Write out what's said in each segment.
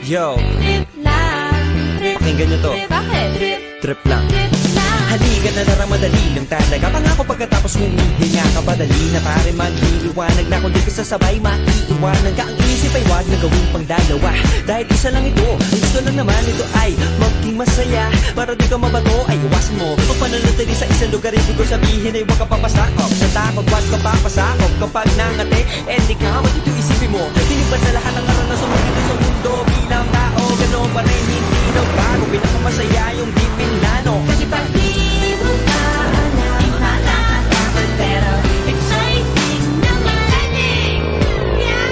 Yo, Trip lang, trip, pakinggan nyo to. bakit? Trip, Trip lang. trip lang. Halika na tara, madali lang talaga. Pangako pagkatapos humihinga ka padali na pare magliliwanag na kung di ka sasabay maiiwanan ka. Ang isip ay wag na gawing pangdalawa, dahil isa lang ito. Ang gusto lang naman ito ay maging masaya. Para di ka mabato ay iwasan mo ang pananatili sa isang lugar. Ibig ko sabihin ay huwag ka papasakop sa takot, wag ka papasakop. Kapag nangate, di ka matito isipin mo. Tinipad sa lahat ng karanasan mo dito sa mundo. Bilang tao, gano'n pa rin hindi nagbago. Pinakamasaya yung di pinlano. Kasi pag di mo ka alam, di nakakatakot pero exciting naman. Yeah.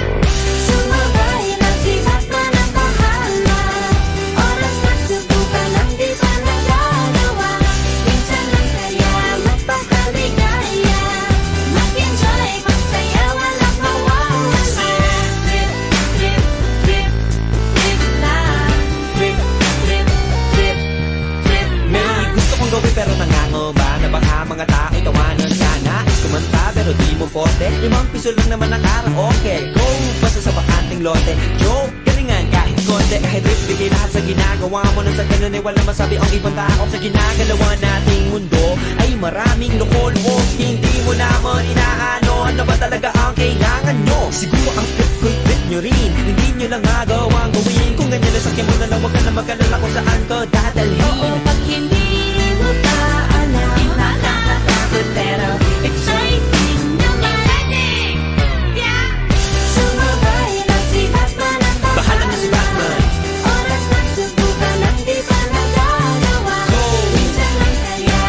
Sumabay lang si Batman ang bahala. Oras magsubukan ang di pa nagagawa. Minsan lang kaya magpakaligaya. Mag-enjoy, magsaya, walang mawawala. Trip, trip, trip, trip lang. Trip, trip, trip, trip May lang. gusto kong gawin pero nangangamba na baka mga tao'y tawanan ka. Nais kumanta pero di mo forte. 5 piso lang naman ang karaoke. Go, basta sa bakanting lote. Joke, galingan kahit konti. Kahit rip, bigay lahat sa ginagawa mo. Nang sa ganun ay wala masabi ang ibang tao. Sa ginagalawa nating mundo ay maraming loko-loko. Hindi mo naman inaano, ano ba talaga ang kailangan nyo? Siguro ang trip nyo rin, hindi nyo lang magawang gawin. Kung ganyan na sakyan mo na lang, wag ka na mag-alala kung saan ka dadalhin. Oo, pag hindi mo ka alam, di nakakatakot pero exciting naman. Yeah. Sumabay lang si Batman ang Bahala na si Batman. Oras magsubukan ang di pa nagagawa. Go. Minsan lang kaya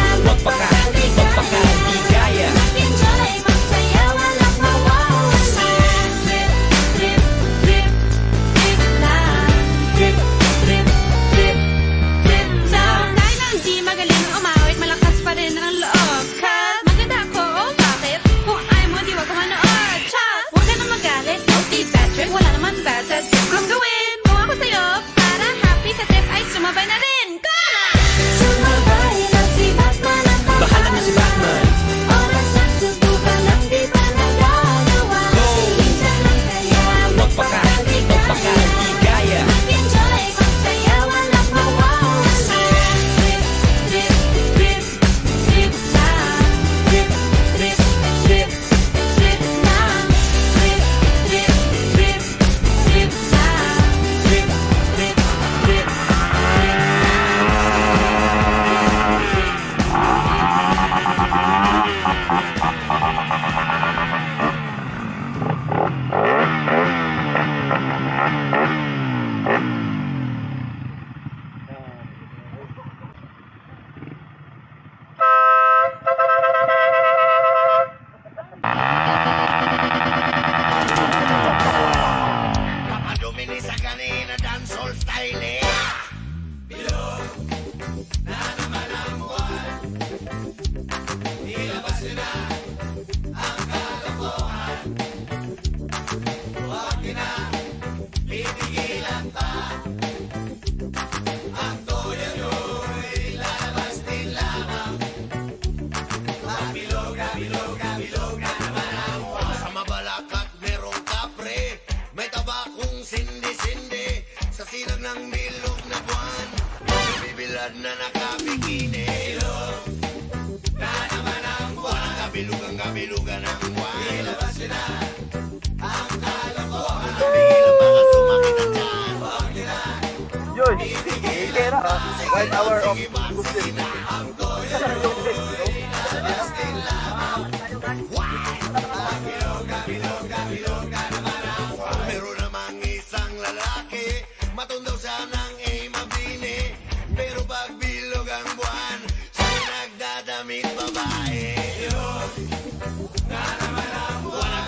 Magpakaligaya. Mag-enjoy, magsaya, walang mawawala. Trip, trip, trip, trip lang. Trip, trip, trip, trip lang. Dahil ang di magaling umawit, malakas pa rin ang loob. Cause maganda ako, oh bakit? Kung ayaw mo, di wag ka manood. Chas, huwag ka na magalit, no be bad trip. Wala naman bad sa trip kong gawin. Kung ako sa'yo, para happy sa trip ay sumabay na rin. Go na! Sumabay lang si Batman ang Bahala na si Batman. Oras magsubukan ang di pa nagagawa. Go. Minsan lang kaya Magpakaligaya. Mag-enjoy, magsaya, walang mawawala. Trip, trip, trip, trip lang. Trip, trip, trip. Trip lang. Trip, trip, trip, trip lang. Trip, trip, trip. Papadumini sa kanina dancehall style eh. Sa Mabalacat merong kapre, may tabakong sindi-sindi. Sa sinag ng bilog na buwan, may bibilad na nakabikini. Bilog na naman ang buwan, ang kabilugan ng buwan. Ilabas nyo na ang kalokohan. Tigil ang mga sumakit ang tiyan. Huwag nyo na Yun, kera ha. White hour of Muslim. ang toyo. Ilabas nila meron namang isang lalaki, matundo siya ng mabini. Pero pag bilog ang buwan, siya nagdadamit babae. Bilog na naman ang buwan, ang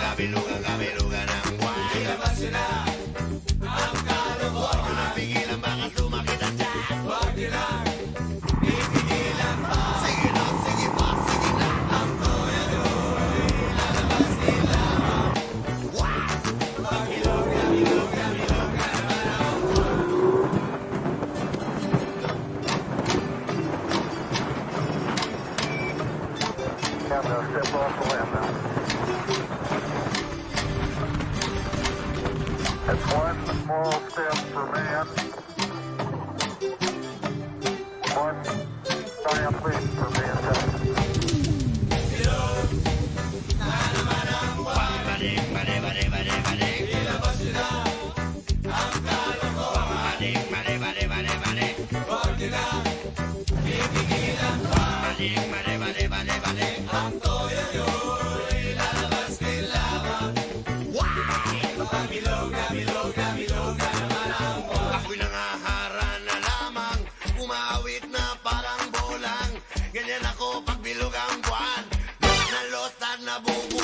kabilugan ng buwan. Ilabas nyo na ang kalokohan. Huwag nyo na pigilan, baka sumakit ang tiyan. Huwag nyo na pigilan pa. Sige na, sige pa, sige na. Ang toyo do'y lalabas nila. Step off the limb now. tubo